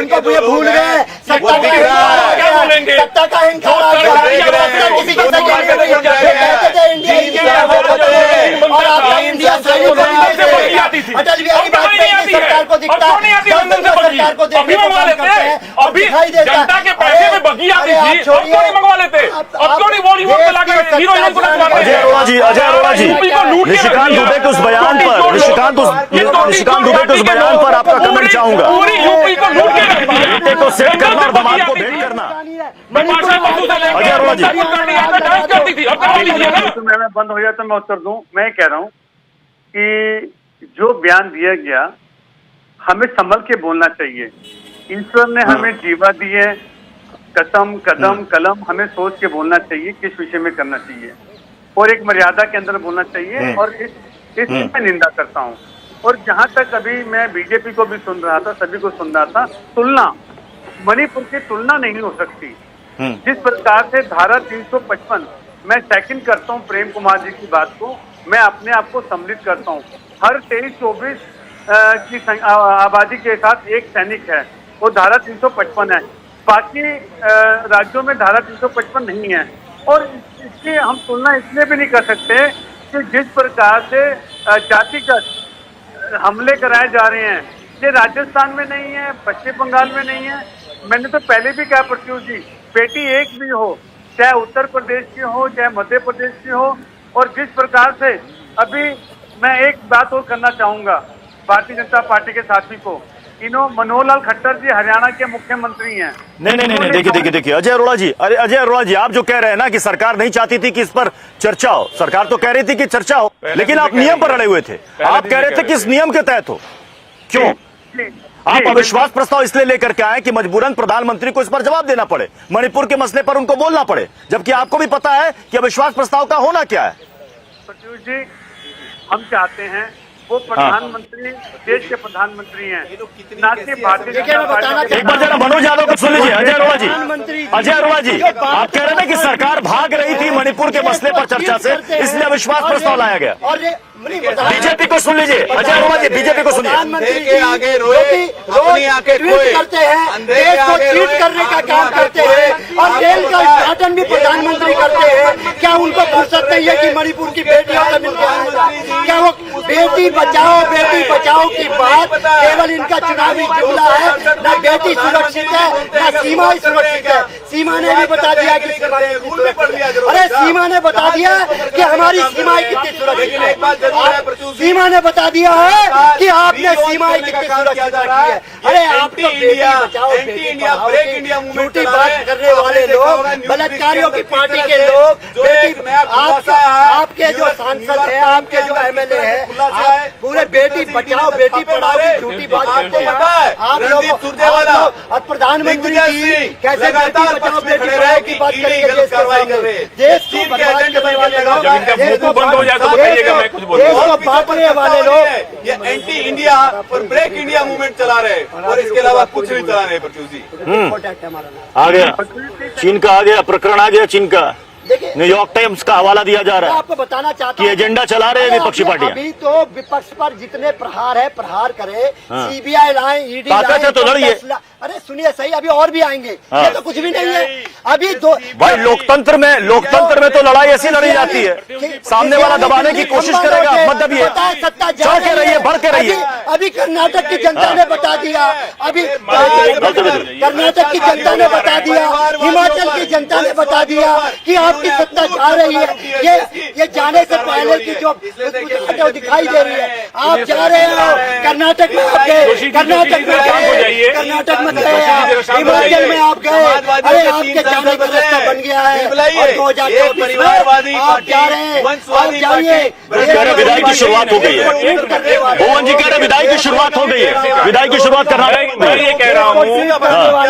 को भूल गए, सत्ता का इंडिया अटल बिहारी वाजपेयी सरकार को दिखता सरकार को अभी जनता के पैसे में बगी आती थी, अब क्यों नहीं मंगवा लेते? अब क्यों नहीं बॉलीवुड में लाके हीरो हीरोइन को लगवाते? अजय अरोड़ा जी निशिकांत दुबे के उस बयान पर निशिकांत दुबे के उस बयान पर आपका कमेंट चाहूंगा। पूरी यूपी को लूट के रख दिया। बेटे को सेट करना और दामाद को भेंट करना। अजय अरोड़ा जी करती थी, अब करवा लीजिए ना। तो मैं बंद हो जाए तो मैं उत्तर दूं। मैं कह रहा हूं कि जो बयान दिया गया हमें संभल के बोलना चाहिए। ईश्वर ने हमें जीवा दी है, कसम कदम कलम हमें सोच के बोलना चाहिए किस विषय में करना चाहिए और एक मर्यादा के अंदर बोलना चाहिए। और इस मैं निंदा करता हूं। और जहां तक अभी मैं बीजेपी को भी सुन रहा था, सभी को सुन रहा था, तुलना मणिपुर की तुलना नहीं हो सकती। जिस प्रकार से धारा 355 मैं सेकंड करता हूं प्रेम कुमार जी की बात को, मैं अपने आप को सम्मिलित करता हूं। हर 23-24 की आबादी के साथ एक सैनिक है, वो धारा 355 है। बाकी राज्यों में धारा 355 नहीं है। और इसकी हम तुलना इसलिए भी नहीं कर सकते कि जिस प्रकार से जातिगत हमले कराए जा रहे हैं, ये राजस्थान में नहीं है, पश्चिम बंगाल में नहीं है। मैंने तो पहले भी कहा प्रत्युष जी, बेटी एक भी हो, चाहे उत्तर प्रदेश की हो चाहे मध्य प्रदेश की हो। और जिस प्रकार से अभी मैं एक बात और करना चाहूंगा भारतीय जनता पार्टी के साथी को, मनोहर लाल खट्टर जी हरियाणा के मुख्यमंत्री हैं। नहीं देखिए अजय अरोड़ा जी आप जो कह रहे हैं ना कि सरकार नहीं चाहती थी कि इस पर चर्चा हो, सरकार तो कह रही थी कि चर्चा हो, लेकिन आप नियम पर अड़े हुए थे। आप कह रहे थे कि इस नियम के तहत हो। क्यों आप अविश्वास प्रस्ताव इसलिए लेकर के आए कि मजबूरन प्रधानमंत्री को इस पर जवाब देना पड़े, मणिपुर के मसले पर उनको बोलना पड़े, जबकि आपको भी पता है कि अविश्वास प्रस्ताव का होना क्या है। प्रत्युष जी, हम चाहते हैं वो प्रधानमंत्री देश के प्रधानमंत्री हैं, ना कि भारतीय जनता पार्टी। एक बार जरा मनोज यादव को सुन लीजिए। अजय अरोड़ा जी आप कह रहे हैं कि सरकार भाग रही थी मणिपुर के मसले पर चर्चा से, इसलिए अविश्वास प्रस्ताव लाया गया। बीजेपी को सुन लीजिए। अजय अरोड़ा जी बीजेपी को सुनिए। आगे रोए करते हैं, देश को ट्वीट करने का काम करते हैं और रेल का उद्घाटन भी प्रधानमंत्री करते हैं। क्या उनको फुर्सत नहीं है कि मणिपुर की बेटियों से मिलकर? क्या वो बेटी बचाओ की बात केवल इनका चुनावी जुमला है? न बेटी सुरक्षित है न सीमा सुरक्षित है। सीमा ने भी बता दिया कि अरे सीमा ने बता दिया कि हमारी सीमाएं कितनी सुरक्षित है। सीमा ने बता दिया है कि आपने सीमाएं कितनी सुरक्षित रखी है। अरे आप तो बेटी बचाओ बेटी पढ़ाओ की झूठी बात करने वाले लोग, बलात्कारियों की पार्टी के लोग, बेटी आपके जो सांसद है, आपके जो MLA है, आप पूरे बेटी बचाओ बेटी पढ़ाओ की झूठी बात करते हैं। आप लोग और प्रधानमंत्री जी कैसे बेटी बचाओ बेटी पढ़ाओ की बात करेंगे? देश को बर्बाद करने वाले लोग, देश को बंद हो जाए तो बताइएगा, मैं कुछ बोलूं। देश को बांटने वाले लोग ये एंटी इंडिया और ब्रेक इंडिया मूवमेंट चला रहे हैं और इसके अलावा कुछ नहीं चला रहे। प्रत्युष जी आ गया चीन का, आ गया प्रकरण, आ गया चीन का। न्यूयॉर्क टाइम्स का हवाला दिया जा रहा है। आपको बताना चाहता हूं कि एजेंडा चला रहे हैं विपक्षी पार्टियां। अभी तो विपक्ष पर जितने प्रहार है प्रहार करे, CBI लाए, ED लाए, तो लड़िए। अरे सुनिए सही, अभी और भी आएंगे। ये तो कुछ भी नहीं है। अभी दो भाई लोकतंत्र में तो लड़ाई ऐसी लड़ी जाती है, सामने वाला दबाने की कोशिश करेगा, मत दबिए, चढ़ के रहिए, बढ़ के रहिए। अभी कर्नाटक की जनता ने बता दिया, अभी कर्नाटक की जनता ने बता दिया, हिमाचल की जनता ने बता दिया कि आपकी सत्ता जा रही है। ये जाने से पहले की जो दिखाई दे रही है, आप जा रहे हो कर्नाटक में, कर्नाटक में हिमाचल में आप गए। अरे आपके जाने का रास्ता बन गया है। परिवारवादी आप जा रहे हैं, आप जाइए। विदाई की शुरुआत हो गई है। भुवन जी कह रहे विदाई की शुरुआत हो गई है, विदाई की शुरुआत करना। मैं ये कह रहा हूँ,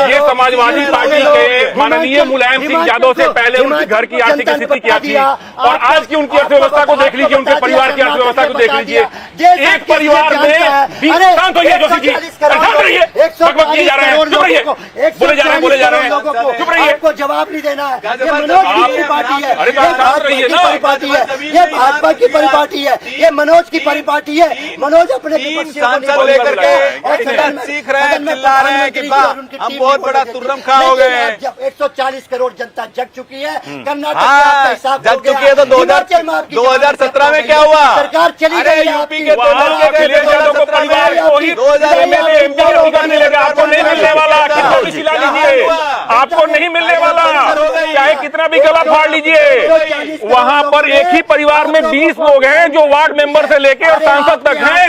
ये समाजवादी पार्टी के माननीय मुलायम सिंह यादव से पहले उनके घर की आर्थिक स्थिति क्या थी और आज की उनकी अर्थव्यवस्था को देख लीजिए, उनके परिवार की अर्थव्यवस्था को देख लीजिए। एक परिवार में 20 शांत होइए जोशी जी, शांत रहिए, बकबक किए जा रहे हैं, चुप रहिए, बोले जा रहे हैं, चुप रहिए, आपको जवाब नहीं देना है। ये मनोज की परिपाटी है, अरे ये भाजपा की परिपाटी है, ये भाजपा की परिपाटी है, ये मनोज की परिपाटी है। मनोज अपने सांसद लेकर के सीख रहे हैं, चिल्ला रहे हैं कि हम बहुत बड़ा तुर्रम खा हो गए हैं। 140 करोड़ जनता जग चुकी है, कर्नाटक हाँ, जग चुकी है। तो 2017 में क्या हुआ? सरकार चली अरे गई यूपी के 2017 करने लगा। आपको नहीं मिलने वाला, कितना चिल्ला लीजिए, आपको नहीं मिलने वाला, चाहे कितना भी गला फाड़ लीजिए। वहां पर एक ही परिवार में 20 लोग हैं जो वार्ड मेंबर से लेके और सांसद तक हैं,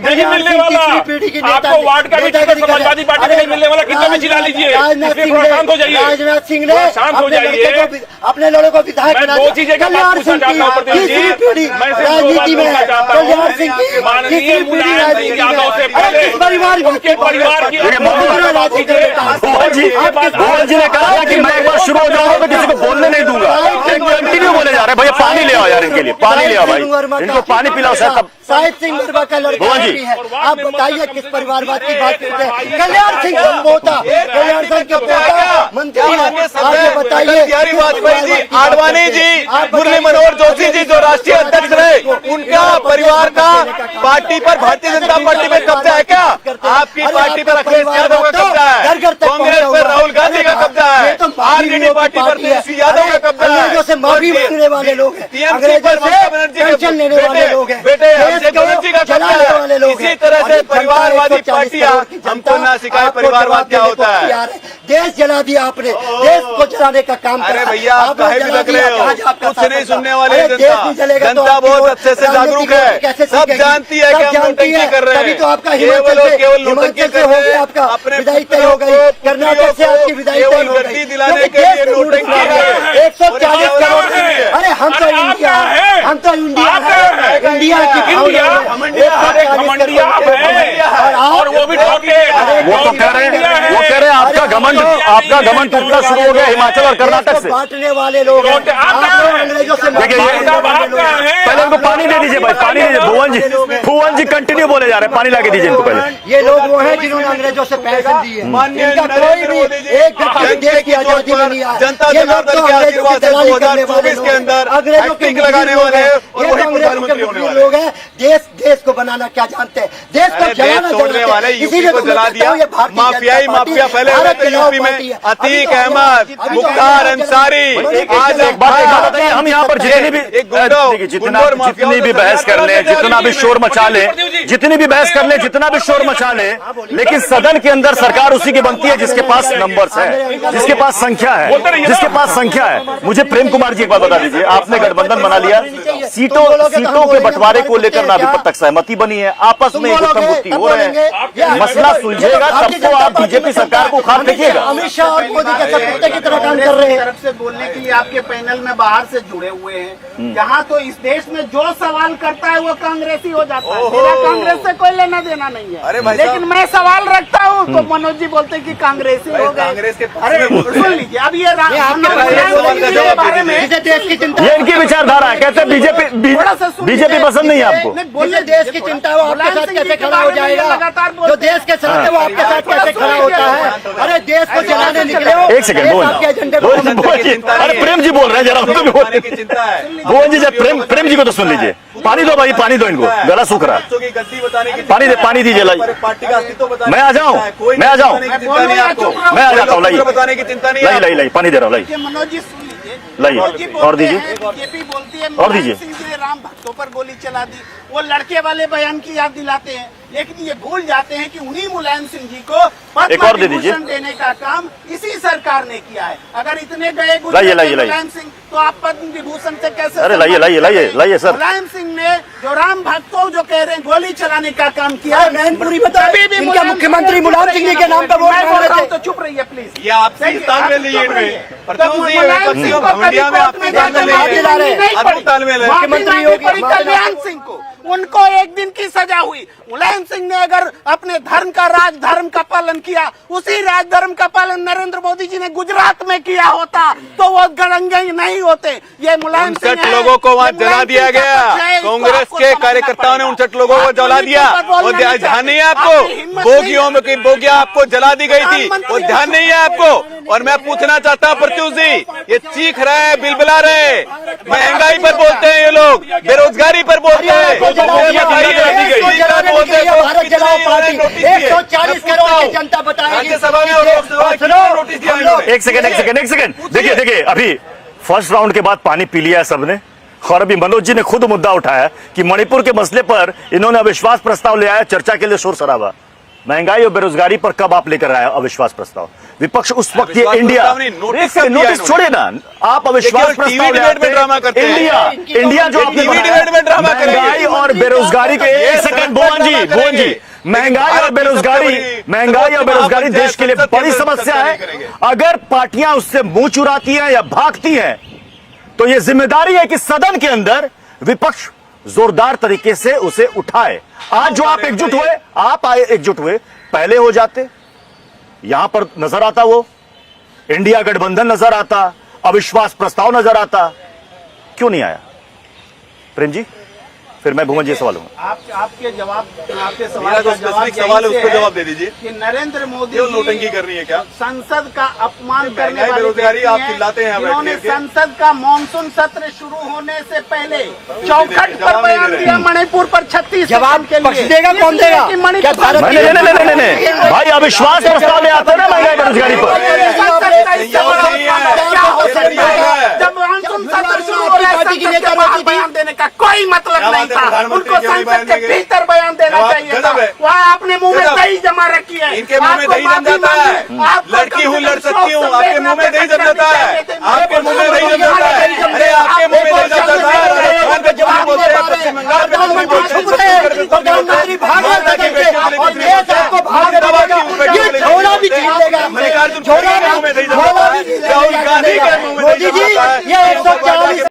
नहीं मिलने वाला। आपको वार्ड का भी टिकट समाजवादी पार्टी में नहीं मिलने वाला, कितना भी चिल्ला लीजिए। शांत हो जाइए, राजनाथ सिंह ने शांत हो जाइए। अपने लोगों को विधायक मैं बना दो दिया। चीजें का बात पूछना चाहता हूं प्रतिनिधि जी, मैं सिर्फ दो बात पूछना चाहता हूं। माननीय मुलायम सिंह यादव से पहले उनके परिवार की भुवन जी ने कहा था कि मैं एक बार शुरू हो जाऊंगा तो किसी को बोलने नहीं दूंगा। कंटिन्यू बोले जा रहे हैं, भैया पानी ले आओ यार, इनके लिए पानी ले आओ भाई, इनको पानी पिलाओ शायद तब। साहिब सिंह वर्मा का लड़का भी है। आप बताइए किस परिवारवाद की बात करते हैं? कल्याण सिंह पोता, कल्याण सिंह के पोता मंत्री है। आप ये बताइए, बिहारी वाजपेयी जी, आडवाणी जी, मुरली मनोहर जोशी जी जो राष्ट्रीय अध्यक्ष रहे, उनका परिवार का पार्टी पर, भारतीय जनता पार्टी में कब्जा है क्या? आपकी पार्टी पर अखिलेश यादव का कब्जा है, कांग्रेस पर राहुल गांधी का कब्जा है, आरजेडी पार्टी पर तेजस्वी यादव का कब्जा है, अंग्रेजों से माफी मांगने वाले लोग हैं, टीएमसी पर ममता बनर्जी पेंशन लेने वाले लोग हैं, बेटे अभिषेक बनर्जी का कब्जा है। इसी तरह से परिवारवादी पार्टियां हमको ना सिखाए परिवारवाद क्या होता है। देश जला दिया आपने, देश को जलाने का काम अरे करा। भैया, आप काहे भी लग रहे हो? कुछ नहीं सुनने वाले जनता, जनता आपकी बहुत अच्छे से जागरूक है, कैसे सब सीखेगी? जानती है कि हम नौटंकी कर रहे तभी तो हैं। आपका केवल हिमाचल नौटंकी से कर हो रहे गया, हैं, आपका अपने विदाई तय हो गई, कर्नाटक से आपकी विदाई तय हो गद्दी गई। दिलाने के लिए नौटंकी कर रहे हैं। 140 करोड़, अरे हम तो इंडिया है, हम तो इंडिया है, इंडिया की और वो भी वो तो कह रहे हैं, वो कह रहे हैं आपका घमंड टूटना शुरू हो गया हिमाचल और कर्नाटक से। बांटने वाले लोग हैं, आप अंग्रेजों से पहले उनको पानी दे दीजिए भाई, पानी दीजिए। भुवन जी कंटिन्यू बोले जा रहे हैं, पानी ला के दीजिए इनको पहले। ये लोग वो हैं जिन्होंने अंग्रेजों से पैसे दिए, इनका कोई भी एक घंटा देश की आजादी में नहीं आया। जनता ये लोग तो जनार्दन के अंग्रेजों की आशीर्वाद से दलाली करने वाले 2024 के अंदर अंग्रेजों के हैट्रिक लगाने वाले हैं और ये वही अंग्रेजों प्रधानमंत्री के होने वाले लोग हैं। देश को बनाना क्या जानते हैं? देश को अरे जलाना देश तोड़ने वाले यूपी इसीलिए को तो मैं जला कहता दिया। हूं ये भारतीय माफियाई जनता पार्टी माफिया फैले हुए भारत थे चलाओ यूपी में। पार्टी है। अतीक अभी तो अहमद, अभी तो मुख्तार अंसारी, आज एक बात बताइए, हम यहाँ पर जितनी भी बहस कर ले, जितना भी शोर मचा ले, जितनी भी बहस कर ले, जितना भी शोर मचा ले, लेकिन सदन के अंदर सरकार उसी की बनती है जिसके पास नंबर्स है, जिसके पास संख्या है, जिसके पास संख्या है। मुझे प्रेम कुमार जी एक बात बता दीजिए, आपने गठबंधन बना लिया, सीटों के बंटवारे को लेकर ना अभी तक सहमति बनी है, आपस में गुत्थम-गुत्ती हो रहे हैं, मसला सुलझेगा तब तो आप बीजेपी सरकार को उखाड़ फेंकिएगा। अमित शाह और मोदी के साथ कुत्ते की तरह काम कर रहे हैं। तरफ से बोलने के लिए आपके पैनल में बाहर से जुड़े हुए हैं। यहाँ तो इस देश में जो सवाल करता है वो कांग्रेसी हो जाता है। मेरा कांग्रेस से कोई लेना देना नहीं है, लेकिन मैं सवाल रखता हूँ तो मनोज जी बोलते हैं कि कांग्रेसी हो गए। कांग्रेस के अरे सुन लीजिए, अब ये बारे में देश की चिंता, ये इनकी विचारधारा है, कहते हैं बीजेपी पसंद नहीं है आपको। बोले देश की चिंता है, वो आपके साथ कैसे खड़ा हो जाएगा? जो देश के साथ है वो आपके साथ कैसे खड़ा होता है? अरे देश को जलाने निकले हो। एक सेकंड आपके एजेंडे को अरे प्रेम जी बोल रहे हैं, जरा उनको भी बोलने की चिंता है। भुवन जी जब प्रेम जी को तो सुन लीजिए। पानी दो भाई, पानी दो इनको, गला सूख रहा है। पानी दीजिए, लाइए। पार्टी का अस्तित्व बताने मैं आ जाऊं, मैं आ जाऊं, मैं आ जाता हूँ, लाइए बताने की चिंता नहीं है। लाइए पानी दे रहा हूँ, लाइए मनोज जी सुन लीजिए, लाइए और दीजिए, बीजेपी बोलती है और दीजिए। मुलायम सिंह ने राम भक्तों पर गोली चला दी, वो लड़के वाले बयान की याद दिलाते हैं, लेकिन ये भूल जाते हैं कि उन्हीं मुलायम सिंह जी को एक और दे दीजिए। पद्म देने का काम इसी सरकार ने किया है। अगर इतने गए लाइए। मुलायम सिंह तो आप पद्म विभूषण से कैसे? अरे लाइए सर। मुलायम सिंह ने जो राम भक्तों जो कह रहे हैं गोली चलाने का काम किया, मैनपुरी बता, अभी भी इनका मुख्यमंत्री मुलायम सिंह जी के नाम पर वोट मैं मांग बोल रहे रहा हूं थे। तो चुप रहिए प्लीज। ये आप तालमेल नहीं है इनमें। मुलायम सिंह को मीडिया में आपने मुख्यमंत्री तालमेल है। कल्याण सिंह को उनको एक दिन की सजा हुई, मुलायम सिंह ने अगर अपने धर्म का राजधर्म का पालन किया, उसी राजधर्म का पालन नरेंद्र मोदी जी ने गुजरात में किया होता तो वो गड़ंगे नहीं होते। ये मुलायम सिंह 59 लोगों को वहां जला दिया गया। कांग्रेस के कार्यकर्ताओं ने 59 लोगों को जला दिया। वो ध्यान नहीं है आपको? बोगियों में की बोगियां आपको जला दी गई थी, वो ध्यान नहीं है आपको? और मैं पूछना चाहता हूं प्रत्युष जी, ये चीख रहे हैं, बिलबिला रहे हैं, महंगाई पर बोलते हैं ये लोग, बेरोजगारी पर बोलते हैं, भारत जलाओ पार्टी 140 करोड़ की जनता बताएगी। राज्यसभा में नोटिस दिया। एक सेकंड देखिए अभी फर्स्ट राउंड के बाद पानी पी लिया है सबने, और अभी मनोज जी ने खुद मुद्दा उठाया कि मणिपुर के मसले पर इन्होंने अविश्वास प्रस्ताव ले आया, चर्चा के लिए शोर शराबा। महंगाई और बेरोजगारी पर कब आप लेकर आए अविश्वास प्रस्ताव? विपक्ष उस वक्त ये इंडिया नोटिस छोड़े ना, आप अविश्वास प्रस्ताव इंडिया जो महंगाई और बेरोजगारी के, एक सेकंड भुवन जी, महंगाई और बेरोजगारी देश के लिए बड़ी समस्या है। अगर पार्टियां उससे मुंह चुराती हैं या भागती हैं तो यह जिम्मेदारी है कि सदन के अंदर विपक्ष जोरदार तरीके से उसे उठाए। आज जो आप एकजुट हुए, पहले हो जाते, यहां पर नजर आता वो इंडिया गठबंधन नजर आता, अविश्वास प्रस्ताव नजर आता, क्यों नहीं आया? प्रेम जी, फिर मैं भुवन जी सवाल हूँ। आपके सवाल है, उसको जवाब दे दीजिए कि नरेंद्र मोदी नोटंकी कर रही है क्या? संसद का अपमान करने वाले बेरोजगारी आप चिल्लाते हैं, जिन्होंने संसद का मानसून सत्र शुरू होने से पहले चौखट पर बयान दिया मणिपुर पर 36 जवाब के लिए देगा कौन देगा? नहीं भाई, अविश्वास प्रस्ताव ले आते ना महंगाई बेरोजगारी पर। क्या हो सकता है जब मानसून सत्र शुरू हो रहा है, बयान देने का कोई मतलब नहीं था। उनको संसद के भीतर बयान देना चाहिए था। वहाँ आपने मुंह में दही जमा रखी है, इनके मुंह में दही जम जाता है। लड़की हूँ, लड़ सकती हूँ, आपके मुंह में दही जम जाता है, आपके मुंह में दही जम जाता है। अरे आपके मुंह में दही जम जाता है, राजस्थान पे चुनाव बोलते हैं, पश्चिम बंगाल पे चुनाव बोलते हैं, प्रधानमंत्री भाग छोड़ा भी चीजेगा, मल्लिकार्जुन खड़गे के मुंह में दही जम जाता है, राहुल गांधी के मुंह में दही जम जाता है। ये 140